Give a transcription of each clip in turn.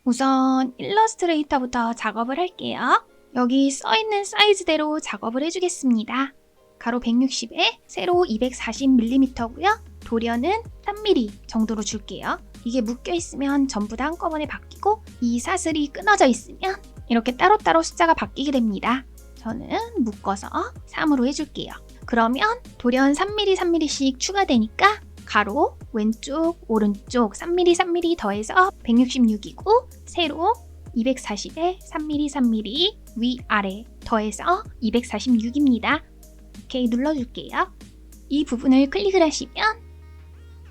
우선 일러스트레이터부터 작업을 할게요. 여기 써있는 사이즈대로 작업을 해주겠습니다. 가로 160에 세로 240mm고요. 도련은 3mm 정도로 줄게요. 이게 묶여있으면 전부 다 한꺼번에 바뀌고 이 사슬이 끊어져 있으면 이렇게 따로따로 숫자가 바뀌게 됩니다. 저는 묶어서 3으로 해줄게요. 그러면 도련 3mm 3mm씩 추가되니까 가로 왼쪽 오른쪽 3mm 3mm 더해서 166이고 세로 240에 3mm 3mm 위아래 더해서 246입니다. 오케이 눌러줄게요. 이 부분을 클릭을 하시면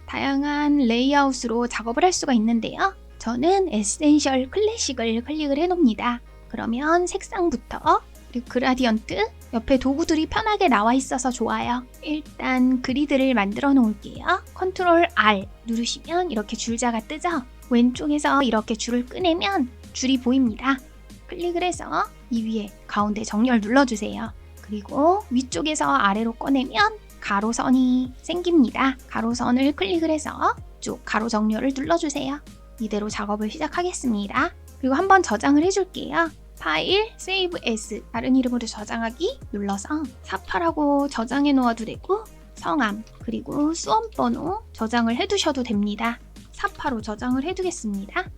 다양한 레이아웃으로 작업을 할 수가 있는데요. 저는 에센셜 클래식을 클릭을 해놓습니다. 그러면 색상부터 그리고 그라디언트 옆에 도구들이 편하게 나와 있어서 좋아요. 일단 그리드를 만들어 놓을게요. 컨트롤 R 누르시면 이렇게 줄자가 뜨죠? 왼쪽에서 이렇게 줄을 꺼내면 줄이 보입니다. 클릭을 해서 이 위에 가운데 정렬 눌러주세요. 그리고 위쪽에서 아래로 꺼내면 가로선이 생깁니다. 가로선을 클릭을 해서 쭉 가로 정렬을 눌러주세요. 이대로 작업을 시작하겠습니다. 그리고 한번 저장을 해줄게요. 파일, Save As, 다른 이름으로 저장하기 눌러서 사파라고 저장해 놓아도 되고 성함, 그리고 수험번호 저장을 해두셔도 됩니다. 사파로 저장을 해두겠습니다.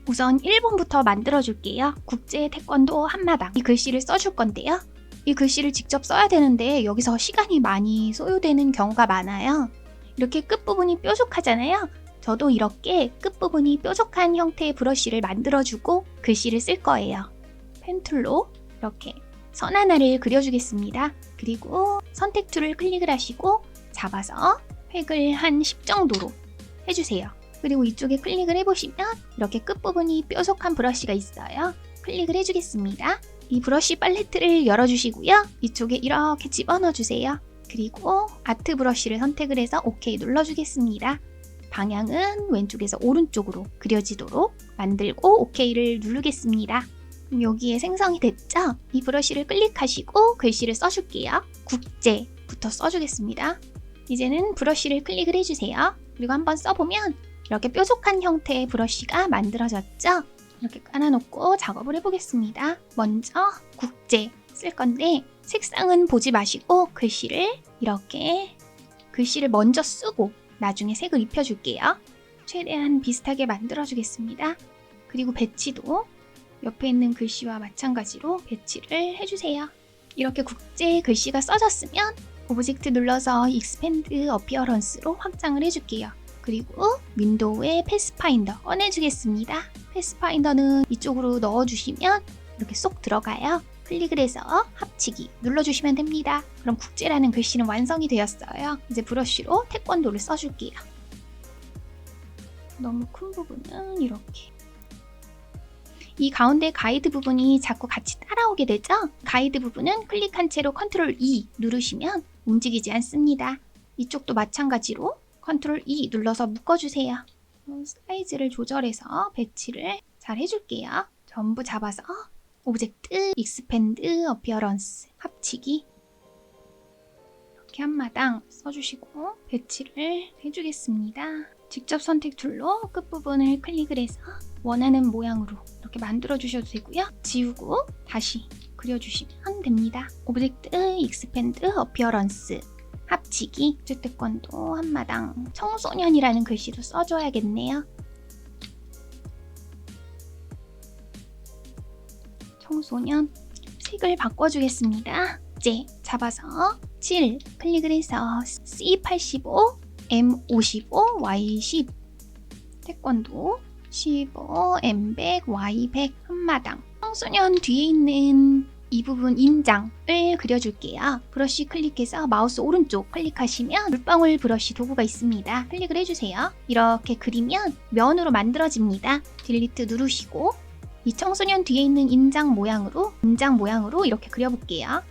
우선 1번부터 만들어줄게요. 국제 태권도 한마당. 이 글씨를 써줄 건데요. 이 글씨를 직접 써야 되는데 여기서 시간이 많이 소요되는 경우가 많아요. 이렇게 끝부분이 뾰족하잖아요. 저도 이렇게 끝부분이 뾰족한 형태의 브러쉬를 만들어주고 글씨를 쓸 거예요. 펜툴로 이렇게 선 하나를 그려주겠습니다. 그리고 선택 툴을 클릭을 하시고 잡아서 획을 한 10 정도로 해주세요. 그리고 이쪽에 클릭을 해보시면 이렇게 끝부분이 뾰족한 브러쉬가 있어요. 클릭을 해주겠습니다. 이 브러쉬 팔레트를 열어주시고요. 이쪽에 이렇게 집어넣어주세요. 그리고 아트 브러쉬를 선택을 해서 OK 눌러주겠습니다. 방향은 왼쪽에서 오른쪽으로 그려지도록 만들고 OK를 누르겠습니다. 여기에 생성이 됐죠? 이 브러쉬를 클릭하시고 글씨를 써줄게요. 국제부터 써주겠습니다. 이제는 브러쉬를 클릭을 해주세요. 그리고 한번 써보면 이렇게 뾰족한 형태의 브러쉬가 만들어졌죠? 이렇게 깔아놓고 작업을 해보겠습니다. 먼저 국제 쓸 건데 색상은 보지 마시고 글씨를 이렇게 글씨를 먼저 쓰고 나중에 색을 입혀줄게요. 최대한 비슷하게 만들어주겠습니다. 그리고 배치도 옆에 있는 글씨와 마찬가지로 배치를 해주세요. 이렇게 국제 글씨가 써졌으면 오브젝트 눌러서 익스펜드 어피어런스로 확장을 해줄게요. 그리고 윈도우에 패스파인더 꺼내주겠습니다. 패스파인더는 이쪽으로 넣어주시면 이렇게 쏙 들어가요. 클릭을 해서 합치기 눌러주시면 됩니다. 그럼 국제라는 글씨는 완성이 되었어요. 이제 브러쉬로 태권도를 써줄게요. 너무 큰 부분은 이렇게. 이 가운데 가이드 부분이 자꾸 같이 따라오게 되죠? 가이드 부분은 클릭한 채로 컨트롤 E 누르시면 움직이지 않습니다. 이쪽도 마찬가지로 컨트롤 E 눌러서 묶어주세요. 사이즈를 조절해서 배치를 잘 해줄게요. 전부 잡아서 오브젝트, 익스펜드, 어피어런스, 합치기 이렇게 한마당 써주시고 배치를 해주겠습니다. 직접 선택 툴로 끝부분을 클릭을 해서 원하는 모양으로 이렇게 만들어 주셔도 되고요. 지우고 다시 그려주시면 됩니다. 오브젝트, 익스펜드, 어피어런스, 합치기, 국제태권도 한마당, 청소년이라는 글씨도 써줘야겠네요. 청소년, 색을 바꿔주겠습니다. 이제 잡아서 7 클릭을 해서 C85, M55, Y10 태권도 15, M100, Y100 한마당. 청소년 뒤에 있는 이 부분 인장을 그려줄게요. 브러쉬 클릭해서 마우스 오른쪽 클릭하시면 물방울 브러쉬 도구가 있습니다. 클릭을 해주세요. 이렇게 그리면 면으로 만들어집니다. 딜리트 누르시고 이 청소년 뒤에 있는 인장 모양으로 이렇게 그려볼게요.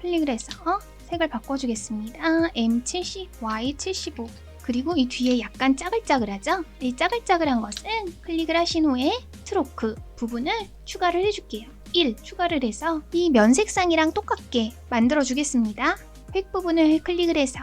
클릭을 해서 색을 바꿔주겠습니다. M70, Y75 그리고 이 뒤에 약간 짜글짜글하죠? 이 짜글짜글한 것은 클릭을 하신 후에 스트로크 부분을 추가를 해줄게요. 1 추가를 해서 이 면 색상이랑 똑같게 만들어 주겠습니다. 획 부분을 클릭을 해서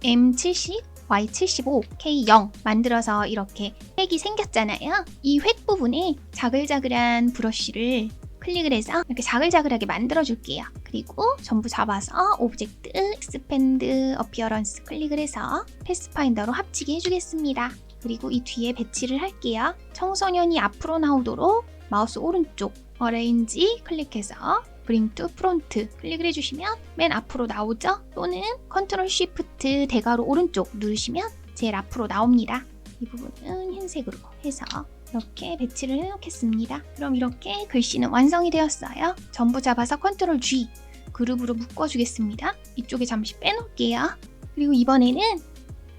M70 Y75, K0 만들어서 이렇게 획이 생겼잖아요. 이 획 부분에 자글자글한 브러쉬를 클릭을 해서 이렇게 자글자글하게 만들어줄게요. 그리고 전부 잡아서 오브젝트, 익스펜드, 어피어런스 클릭을 해서 패스파인더로 합치게 해주겠습니다. 그리고 이 뒤에 배치를 할게요. 청소년이 앞으로 나오도록 마우스 오른쪽 어레인지 클릭해서 브링 투 프론트 클릭을 해주시면 맨 앞으로 나오죠? 또는 컨트롤 쉬프트 대괄호 오른쪽 누르시면 제일 앞으로 나옵니다. 이 부분은 흰색으로 해서 이렇게 배치를 해놓겠습니다. 그럼 이렇게 글씨는 완성이 되었어요. 전부 잡아서 컨트롤 G 그룹으로 묶어주겠습니다. 이쪽에 잠시 빼놓을게요. 그리고 이번에는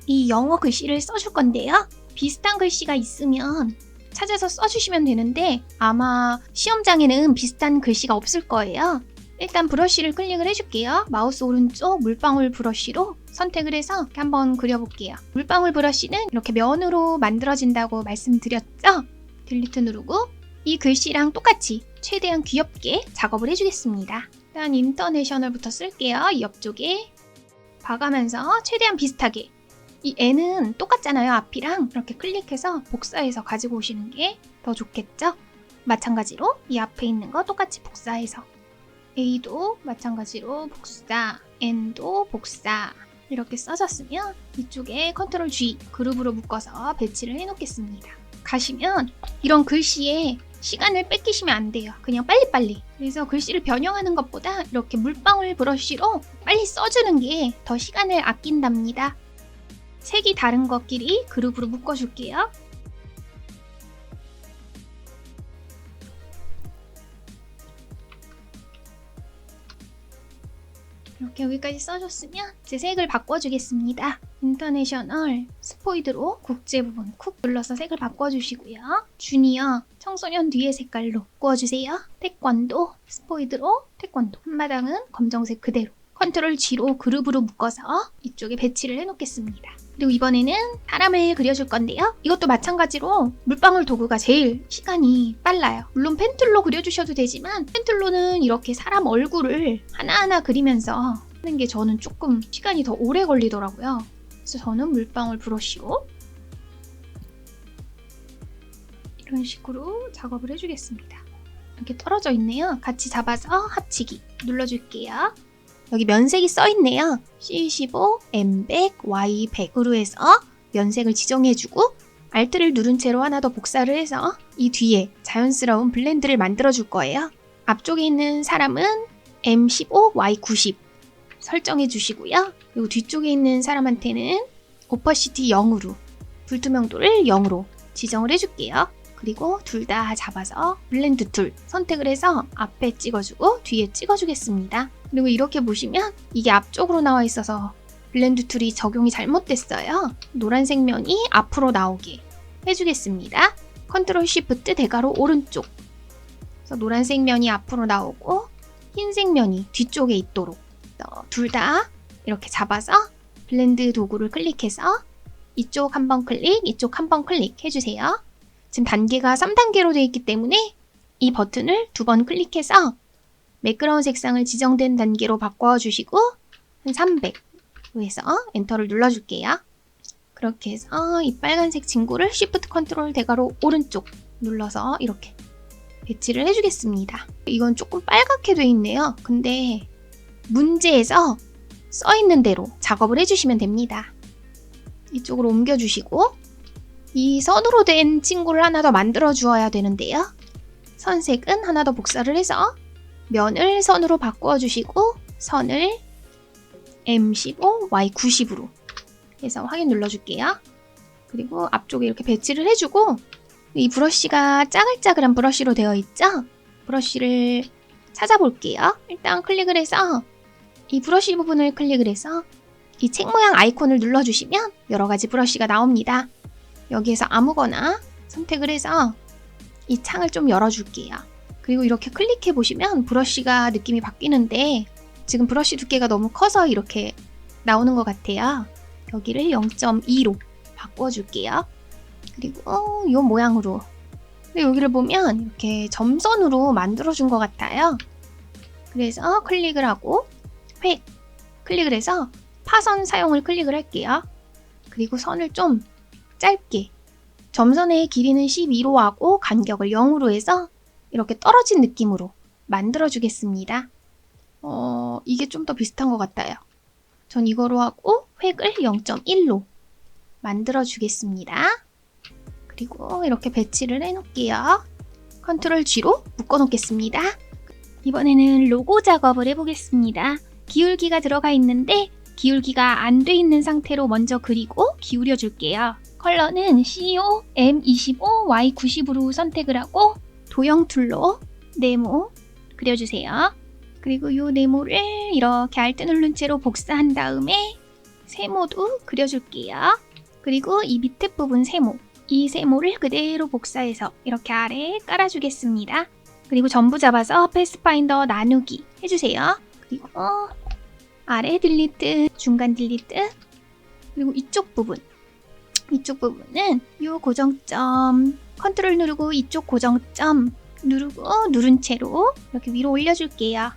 이 영어 글씨를 써줄 건데요. 비슷한 글씨가 있으면 찾아서 써주시면 되는데 아마 시험장에는 비슷한 글씨가 없을 거예요. 일단 브러쉬를 클릭을 해줄게요. 마우스 오른쪽 물방울 브러쉬로 선택을 해서 이렇게 한번 그려볼게요. 물방울 브러쉬는 이렇게 면으로 만들어진다고 말씀드렸죠? 딜리트 누르고 이 글씨랑 똑같이 최대한 귀엽게 작업을 해주겠습니다. 일단 인터내셔널부터 쓸게요. 이 옆쪽에 봐가면서 최대한 비슷하게 이 N은 똑같잖아요. 앞이랑 이렇게 클릭해서 복사해서 가지고 오시는 게 더 좋겠죠? 마찬가지로 이 앞에 있는 거 똑같이 복사해서 A도 마찬가지로 복사, N도 복사 이렇게 써졌으면 이쪽에 컨트롤 G 그룹으로 묶어서 배치를 해놓겠습니다. 가시면 이런 글씨에 시간을 뺏기시면 안 돼요. 그냥 빨리빨리. 그래서 글씨를 변형하는 것보다 이렇게 물방울 브러쉬로 빨리 써주는 게 더 시간을 아낀답니다. 색이 다른 것끼리 그룹으로 묶어줄게요. 이렇게 여기까지 써줬으면 이제 색을 바꿔주겠습니다. 인터내셔널 스포이드로 국제 부분 쿡 눌러서 색을 바꿔주시고요. 주니어 청소년 뒤에 색깔로 바꿔주세요. 태권도 스포이드로 태권도 한마당은 검정색 그대로 컨트롤 G로 그룹으로 묶어서 이쪽에 배치를 해놓겠습니다. 그리고 이번에는 사람을 그려줄 건데요. 이것도 마찬가지로 물방울 도구가 제일 시간이 빨라요. 물론 펜툴로 그려주셔도 되지만 펜툴로는 이렇게 사람 얼굴을 하나하나 그리면서 하는 게 저는 조금 시간이 더 오래 걸리더라고요. 그래서 저는 물방울 브러쉬로 이런 식으로 작업을 해주겠습니다. 이렇게 떨어져 있네요. 같이 잡아서 합치기 눌러줄게요. 여기 면색이 써있네요. C15, M100, Y100으로 해서 면색을 지정해주고 Alt를 누른 채로 하나 더 복사를 해서 이 뒤에 자연스러운 블렌드를 만들어줄 거예요. 앞쪽에 있는 사람은 M15, Y90 설정해 주시고요. 그리고 뒤쪽에 있는 사람한테는 오퍼시티 0으로 불투명도를 0으로 지정을 해줄게요. 그리고 둘 다 잡아서 블렌드 툴 선택을 해서 앞에 찍어주고 뒤에 찍어주겠습니다. 그리고 이렇게 보시면 이게 앞쪽으로 나와 있어서 블렌드 툴이 적용이 잘못됐어요. 노란색 면이 앞으로 나오게 해주겠습니다. 컨트롤 쉬프트 대괄호 오른쪽. 그래서 노란색 면이 앞으로 나오고 흰색 면이 뒤쪽에 있도록 둘 다 이렇게 잡아서 블렌드 도구를 클릭해서 이쪽 한 번 클릭, 이쪽 한 번 클릭 해주세요. 지금 단계가 3단계로 되어 있기 때문에 이 버튼을 2번 클릭해서 매끄러운 색상을 지정된 단계로 바꿔주시고 한 300로 해서 엔터를 눌러줄게요. 그렇게 해서 이 빨간색 친구를 Shift 컨트롤 대괄호 오른쪽 눌러서 이렇게 배치를 해주겠습니다. 이건 조금 빨갛게 되어 있네요. 근데 문제에서 써있는 대로 작업을 해주시면 됩니다. 이쪽으로 옮겨주시고 이 선으로 된 친구를 하나 더 만들어 주어야 되는데요. 선색은 하나 더 복사를 해서 면을 선으로 바꾸어 주시고 선을 M15, Y90으로 해서 확인 눌러줄게요. 그리고 앞쪽에 이렇게 배치를 해주고 이 브러쉬가 짜글짜글한 브러쉬로 되어 있죠? 브러쉬를 찾아볼게요. 일단 클릭을 해서 이 브러쉬 부분을 클릭을 해서 이 책 모양 아이콘을 눌러주시면 여러 가지 브러쉬가 나옵니다. 여기에서 아무거나 선택을 해서 이 창을 좀 열어줄게요. 그리고 이렇게 클릭해 보시면 브러쉬가 느낌이 바뀌는데 지금 브러쉬 두께가 너무 커서 이렇게 나오는 것 같아요. 여기를 0.2로 바꿔줄게요. 그리고 이 모양으로. 근데 여기를 보면 이렇게 점선으로 만들어준 것 같아요. 그래서 클릭을 하고 획 클릭을 해서 파선 사용을 클릭을 할게요. 그리고 선을 좀 짧게, 점선의 길이는 12로 하고 간격을 0으로 해서 이렇게 떨어진 느낌으로 만들어 주겠습니다. 이게 좀 더 비슷한 것 같아요. 전 이거로 하고 획을 0.1로 만들어 주겠습니다. 그리고 이렇게 배치를 해 놓을게요. 컨트롤 G로 묶어 놓겠습니다. 이번에는 로고 작업을 해보겠습니다. 기울기가 들어가 있는데 기울기가 안 돼 있는 상태로 먼저 그리고 기울여 줄게요. 컬러는 CO M25 Y90으로 선택을 하고 도형 툴로 네모 그려주세요. 그리고 이 네모를 이렇게 Alt 누른 채로 복사한 다음에 세모도 그려줄게요. 그리고 이 밑에 부분 세모, 이 세모를 그대로 복사해서 이렇게 아래에 깔아주겠습니다. 그리고 전부 잡아서 패스파인더 나누기 해주세요. 그리고 아래 딜리트, 중간 딜리트, 그리고 이쪽 부분은 이 고정점 컨트롤 누르고 이쪽 고정점 누르고 누른 채로 이렇게 위로 올려줄게요.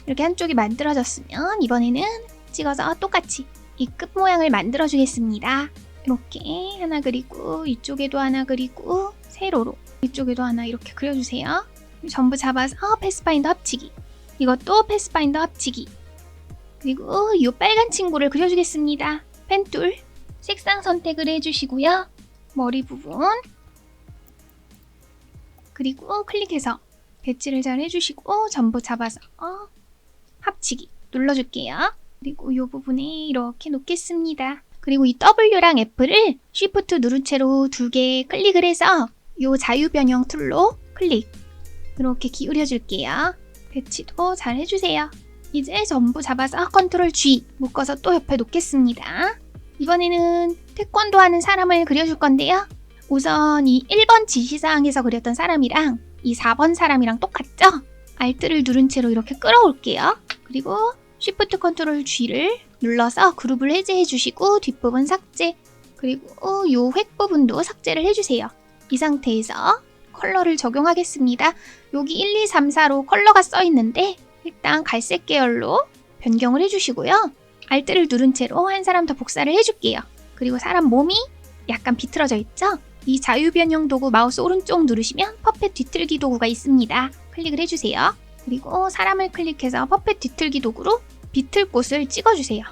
이렇게 한쪽이 만들어졌으면 이번에는 찍어서 똑같이 이 끝 모양을 만들어 주겠습니다. 이렇게 하나 그리고 이쪽에도 하나 그리고 세로로 이쪽에도 하나 이렇게 그려주세요. 전부 잡아서 패스파인더 합치기, 이것도 패스파인더 합치기, 그리고 이 빨간 친구를 그려주겠습니다. 펜툴 색상 선택을 해주시고요. 머리 부분 그리고 클릭해서 배치를 잘 해주시고 전부 잡아서 합치기 눌러줄게요. 그리고 이 부분에 이렇게 놓겠습니다. 그리고 이 W랑 F를 Shift 누른 채로 두 개 클릭을 해서 이 자유 변형 툴로 클릭 이렇게 기울여 줄게요. 배치도 잘 해주세요. 이제 전부 잡아서 컨트롤 G 묶어서 또 옆에 놓겠습니다. 이번에는 태권도 하는 사람을 그려줄 건데요. 우선 이 1번 지시사항에서 그렸던 사람이랑 이 4번 사람이랑 똑같죠? Alt를 누른 채로 이렇게 끌어올게요. 그리고 Shift 컨트롤 G를 눌러서 그룹을 해제해 주시고 뒷부분 삭제, 그리고 이 획 부분도 삭제를 해주세요. 이 상태에서 컬러를 적용하겠습니다. 여기 1, 2, 3, 4로 컬러가 써 있는데 일단 갈색 계열로 변경을 해주시고요. Alt를 누른 채로 한 사람 더 복사를 해줄게요. 그리고 사람 몸이 약간 비틀어져 있죠? 이 자유 변형 도구 마우스 오른쪽 누르시면 퍼펫 뒤틀기 도구가 있습니다. 클릭을 해주세요. 그리고 사람을 클릭해서 퍼펫 뒤틀기 도구로 비틀 곳을 찍어주세요.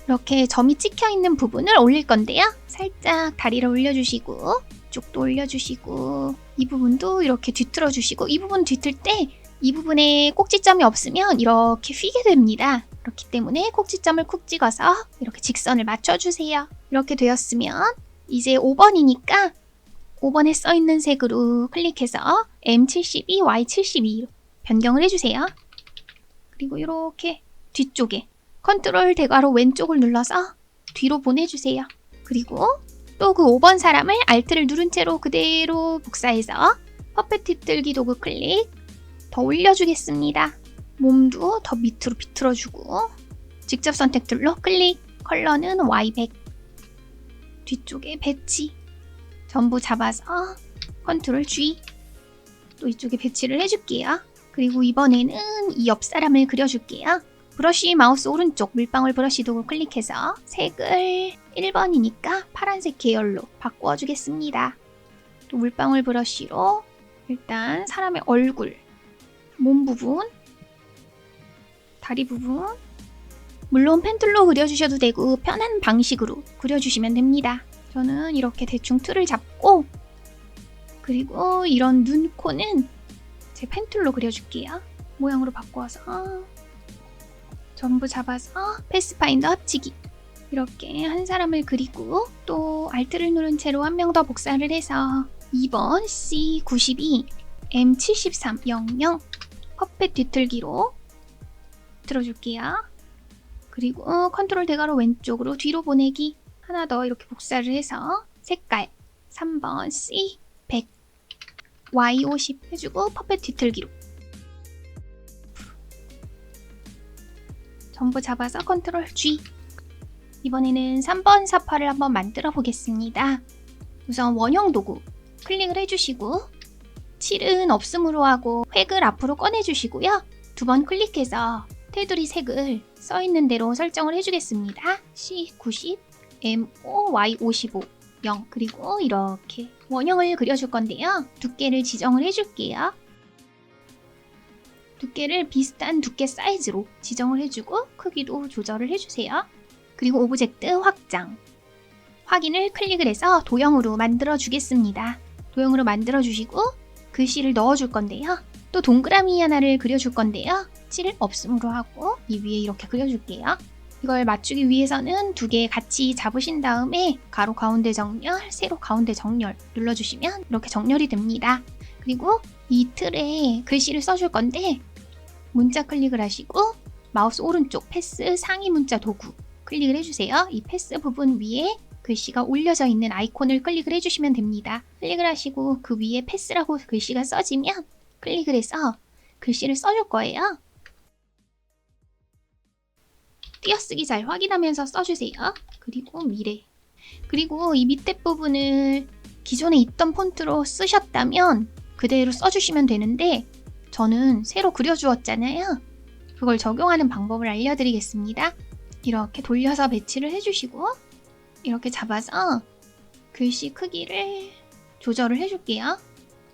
이렇게 점이 찍혀있는 부분을 올릴 건데요. 살짝 다리를 올려주시고 이쪽도 올려주시고 이 부분도 이렇게 뒤틀어주시고 이 부분 뒤틀 때 이 부분에 꼭지점이 없으면 이렇게 휘게 됩니다. 그렇기 때문에 꼭지점을 쿡 찍어서 이렇게 직선을 맞춰주세요. 이렇게 되었으면 이제 5번이니까 5번에 써있는 색으로 클릭해서 M72, Y72로 변경을 해주세요. 그리고 이렇게 뒤쪽에 컨트롤 대괄호 왼쪽을 눌러서 뒤로 보내주세요. 그리고 또 그 5번 사람을 Alt를 누른 채로 그대로 복사해서 퍼펫 뒤틀기 도구 클릭 더 올려주겠습니다. 몸도 더 밑으로 비틀어주고 직접 선택 툴로 클릭, 컬러는 Y100, 뒤쪽에 배치 전부 잡아서 컨트롤 G 또 이쪽에 배치를 해줄게요. 그리고 이번에는 이 옆 사람을 그려줄게요. 브러쉬 마우스 오른쪽 물방울 브러쉬 도구 클릭해서 색을 1번이니까 파란색 계열로 바꾸어 주겠습니다. 또 물방울 브러쉬로 일단 사람의 얼굴, 몸 부분, 다리 부분, 물론 펜툴로 그려주셔도 되고 편한 방식으로 그려주시면 됩니다. 저는 이렇게 대충 틀을 잡고 그리고 이런 눈, 코는 제 펜툴로 그려줄게요. 모양으로 바꿔서 전부 잡아서 패스파인더 합치기 이렇게 한 사람을 그리고 또 Alt를 누른 채로 한 명 더 복사를 해서 2번 C92 M73 00 퍼펫 뒤틀기로 들어줄게요. 그리고 컨트롤 대괄호 왼쪽으로 뒤로 보내기 하나 더 이렇게 복사를 해서 색깔 3번 C 100 Y 50 해주고 퍼펫 뒤틀기로 전부 잡아서 컨트롤 G. 이번에는 3번 사파를 한번 만들어 보겠습니다. 우선 원형 도구 클릭을 해주시고 칠은 없음으로 하고 획을 앞으로 꺼내주시고요. 두 번 클릭해서 테두리 색을 써있는 대로 설정을 해주겠습니다. C90 MOY55 0 그리고 이렇게 원형을 그려줄 건데요. 두께를 지정을 해줄게요. 두께를 비슷한 두께 사이즈로 지정을 해주고 크기도 조절을 해주세요. 그리고 오브젝트 확장. 확인을 클릭을 해서 도형으로 만들어 주겠습니다. 도형으로 만들어 주시고 글씨를 넣어 줄 건데요. 또 동그라미 하나를 그려줄 건데요. 칠 없음으로 하고 이 위에 이렇게 그려줄게요. 이걸 맞추기 위해서는 두 개 같이 잡으신 다음에 가로 가운데 정렬, 세로 가운데 정렬 눌러주시면 이렇게 정렬이 됩니다. 그리고 이 틀에 글씨를 써줄 건데 문자 클릭을 하시고 마우스 오른쪽 패스 상위 문자 도구 클릭을 해주세요. 이 패스 부분 위에 글씨가 올려져 있는 아이콘을 클릭을 해주시면 됩니다. 클릭을 하시고 그 위에 패스라고 글씨가 써지면 클릭을 해서 글씨를 써줄 거예요. 띄어쓰기 잘 확인하면서 써주세요. 그리고 미래. 그리고 이 밑에 부분을 기존에 있던 폰트로 쓰셨다면 그대로 써주시면 되는데 저는 새로 그려주었잖아요. 그걸 적용하는 방법을 알려드리겠습니다. 이렇게 돌려서 배치를 해주시고 이렇게 잡아서 글씨 크기를 조절을 해줄게요.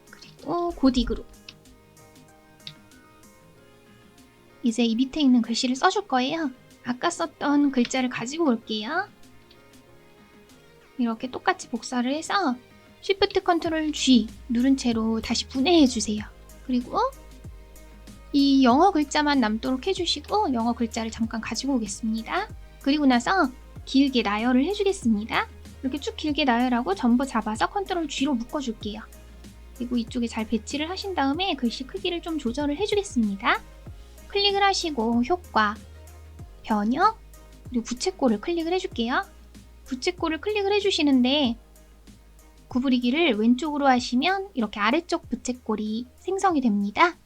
그리고 고딕으로 이제 이 밑에 있는 글씨를 써줄 거예요. 아까 썼던 글자를 가지고 올게요. 이렇게 똑같이 복사를 해서 Shift Ctrl G 누른 채로 다시 분해해주세요. 그리고 이 영어 글자만 남도록 해주시고 영어 글자를 잠깐 가지고 오겠습니다. 그리고 나서 길게 나열을 해주겠습니다. 이렇게 쭉 길게 나열하고 전부 잡아서 Ctrl G로 묶어줄게요. 그리고 이쪽에 잘 배치를 하신 다음에 글씨 크기를 좀 조절을 해주겠습니다. 클릭을 하시고 효과, 변형, 그리고 부채꼴을 클릭을 해줄게요. 부채꼴을 클릭을 해주시는데 구부리기를 왼쪽으로 하시면 이렇게 아래쪽 부채꼴이 생성이 됩니다.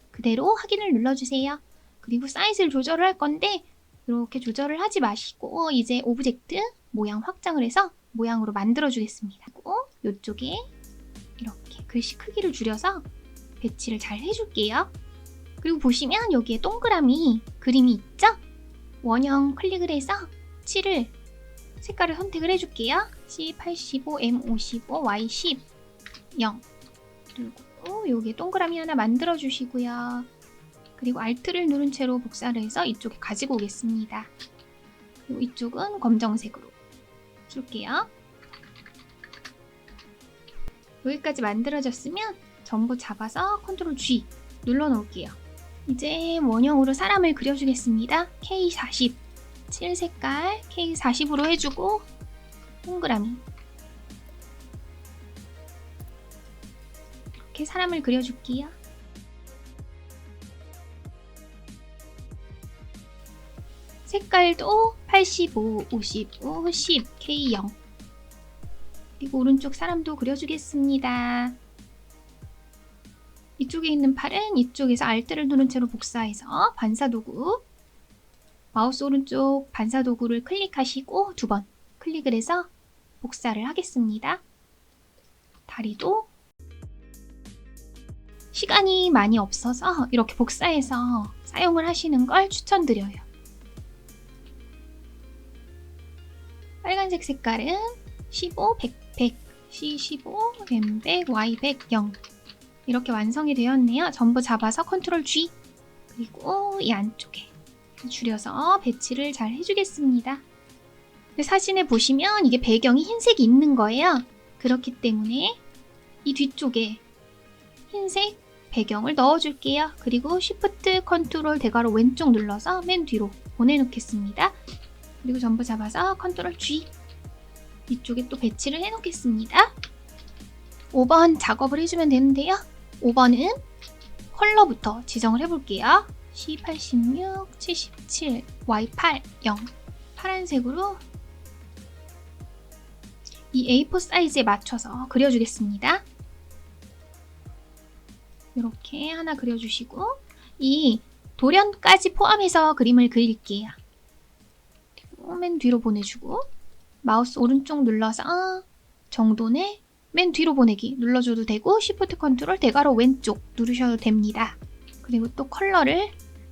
그대로 확인을 눌러주세요. 그리고 사이즈를 조절을 할 건데 이렇게 조절을 하지 마시고 이제 오브젝트 모양 확장을 해서 모양으로 만들어 주겠습니다. 그리고 이쪽에 이렇게 글씨 크기를 줄여서 배치를 잘 해줄게요. 그리고 보시면 여기에 동그라미 그림이 있죠? 원형 클릭을 해서 7을 색깔을 선택을 해줄게요. C85, M55, Y10, 0 그리고 여기에 동그라미 하나 만들어 주시고요. 그리고 Alt를 누른 채로 복사를 해서 이쪽에 가지고 오겠습니다. 그리고 이쪽은 검정색으로 줄게요. 여기까지 만들어졌으면 전부 잡아서 Ctrl G 눌러 놓을게요. 이제 원형으로 사람을 그려주겠습니다. K40 7 색깔 K40으로 해주고 동그라미 이렇게 사람을 그려줄게요. 색깔도 85, 55, 10 K0 그리고 오른쪽 사람도 그려주겠습니다. 이쪽에 있는 팔은 이쪽에서 Alt를 누른 채로 복사해서 반사도구 마우스 오른쪽 반사도구를 클릭하시고 2번 클릭을 해서 복사를 하겠습니다. 다리도 시간이 많이 없어서 이렇게 복사해서 사용을 하시는 걸 추천드려요. 빨간색 색깔은 15, 100, 100, C15, M100, Y100, 0 이렇게 완성이 되었네요. 전부 잡아서 Ctrl G 그리고 이 안쪽에 줄여서 배치를 잘 해주겠습니다. 사진에 보시면 이게 배경이 흰색이 있는 거예요. 그렇기 때문에 이 뒤쪽에 흰색 배경을 넣어줄게요. 그리고 Shift Ctrl 대괄호 왼쪽 눌러서 맨 뒤로 보내놓겠습니다. 그리고 전부 잡아서 Ctrl G 이쪽에 또 배치를 해놓겠습니다. 5번 작업을 해주면 되는데요. 5번은 컬러부터 지정을 해볼게요. C86, 77, Y8, 0 파란색으로 이 A4 사이즈에 맞춰서 그려주겠습니다. 이렇게 하나 그려주시고 이 돌연까지 포함해서 그림을 그릴게요. 그리고 맨 뒤로 보내주고 마우스 오른쪽 눌러서 정돈에 맨 뒤로 보내기 눌러줘도 되고 Shift Ctrl 대괄호 왼쪽 누르셔도 됩니다. 그리고 또 컬러를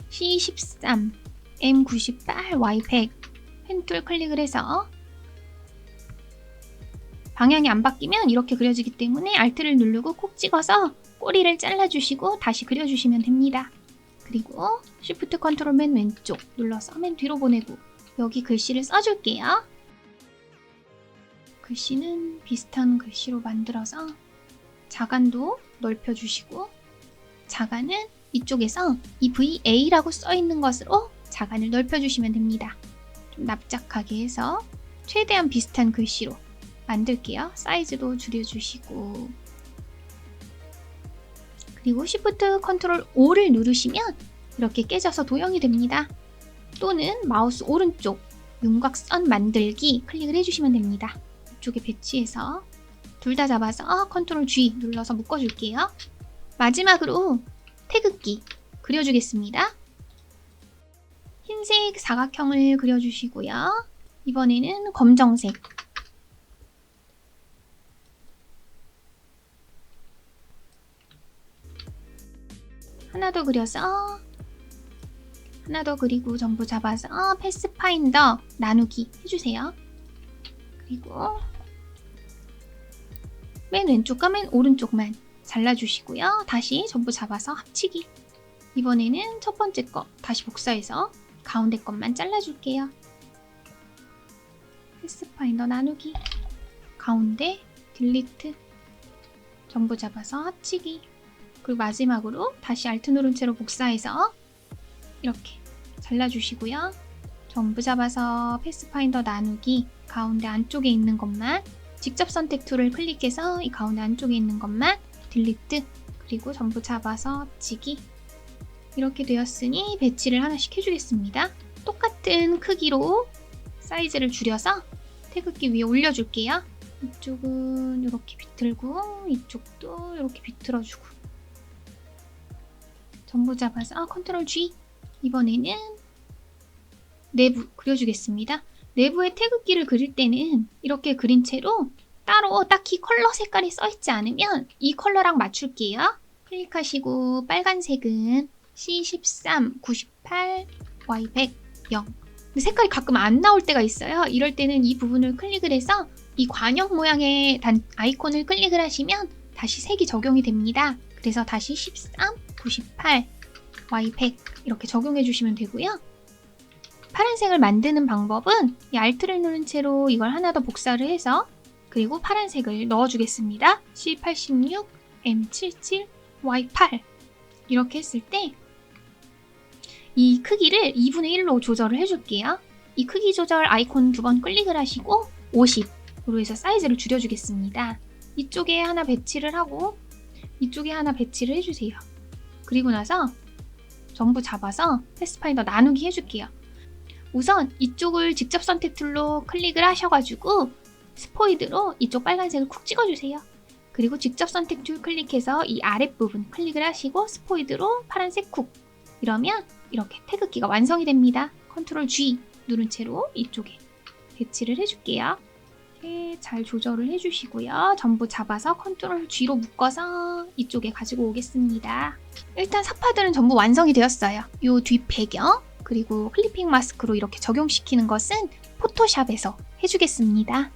C13, M98, Y100 펜툴 클릭을 해서 방향이 안 바뀌면 이렇게 그려지기 때문에 Alt를 누르고 콕 찍어서 꼬리를 잘라주시고 다시 그려주시면 됩니다. 그리고 Shift 컨트롤 맨 왼쪽 눌러서 맨 뒤로 보내고 여기 글씨를 써줄게요. 글씨는 비슷한 글씨로 만들어서 자간도 넓혀주시고 자간은 이쪽에서 이 VA라고 써있는 것으로 자간을 넓혀주시면 됩니다. 좀 납작하게 해서 최대한 비슷한 글씨로 만들게요. 사이즈도 줄여주시고 그리고 Shift 컨트롤 O를 누르시면 이렇게 깨져서 도형이 됩니다. 또는 마우스 오른쪽 윤곽선 만들기 클릭을 해주시면 됩니다. 이쪽에 배치해서 둘 다 잡아서 컨트롤 G 눌러서 묶어줄게요. 마지막으로 태극기 그려주겠습니다. 흰색 사각형을 그려주시고요. 이번에는 검정색 하나 더 그려서 하나 더 그리고 전부 잡아서 패스파인더 나누기 해주세요. 그리고 맨 왼쪽과 맨 오른쪽만 잘라주시고요. 다시 전부 잡아서 합치기. 이번에는 첫 번째 거 다시 복사해서 가운데 것만 잘라줄게요. 패스파인더 나누기, 가운데 딜리트, 전부 잡아서 합치기. 그리고 마지막으로 다시 Alt 누른 채로 복사해서 이렇게 잘라주시고요. 전부 잡아서 패스파인더 나누기, 가운데 안쪽에 있는 것만 직접 선택 툴을 클릭해서 이 가운데 안쪽에 있는 것만 딜리트, 그리고 전부 잡아서 합치기. 이렇게 되었으니 배치를 하나씩 해주겠습니다. 똑같은 크기로 사이즈를 줄여서 태극기 위에 올려줄게요. 이쪽은 이렇게 비틀고 이쪽도 이렇게 비틀어주고 전부 잡아서 컨트롤 G. 이번에는 내부 그려주겠습니다. 내부에 태극기를 그릴 때는 이렇게 그린 채로 따로 딱히 컬러 색깔이 써있지 않으면 이 컬러랑 맞출게요. 클릭하시고 빨간색은 C13, 98, Y100, 0. 근데 색깔이 가끔 안 나올 때가 있어요. 이럴 때는 이 부분을 클릭을 해서 이 관형 모양의 아이콘을 클릭을 하시면 다시 색이 적용이 됩니다. 그래서 다시 13, 98, Y100 이렇게 적용해 주시면 되고요. 파란색을 만드는 방법은 이 Alt를 누른 채로 이걸 하나 더 복사를 해서 그리고 파란색을 넣어주겠습니다. C86, M77, Y8 이렇게 했을 때 이 크기를 2분의 1로 조절을 해줄게요. 이 크기 조절 아이콘 두 번 클릭을 하시고 50으로 해서 사이즈를 줄여주겠습니다. 이쪽에 하나 배치를 하고 이쪽에 하나 배치를 해주세요. 그리고 나서 전부 잡아서 패스파인더 나누기 해줄게요. 우선 이쪽을 직접 선택 툴로 클릭을 하셔가지고 스포이드로 이쪽 빨간색을 쿡 찍어주세요. 그리고 직접 선택 툴 클릭해서 이 아랫부분 클릭을 하시고 스포이드로 파란색 쿡. 이러면 이렇게 태극기가 완성이 됩니다. 컨트롤 G 누른 채로 이쪽에 배치를 해줄게요. 이렇게 잘 조절을 해주시고요. 전부 잡아서 컨트롤 G로 묶어서 이쪽에 가지고 오겠습니다. 일단 사파들은 전부 완성이 되었어요. 이 뒷 배경 그리고 클리핑 마스크로 이렇게 적용시키는 것은 포토샵에서 해주겠습니다.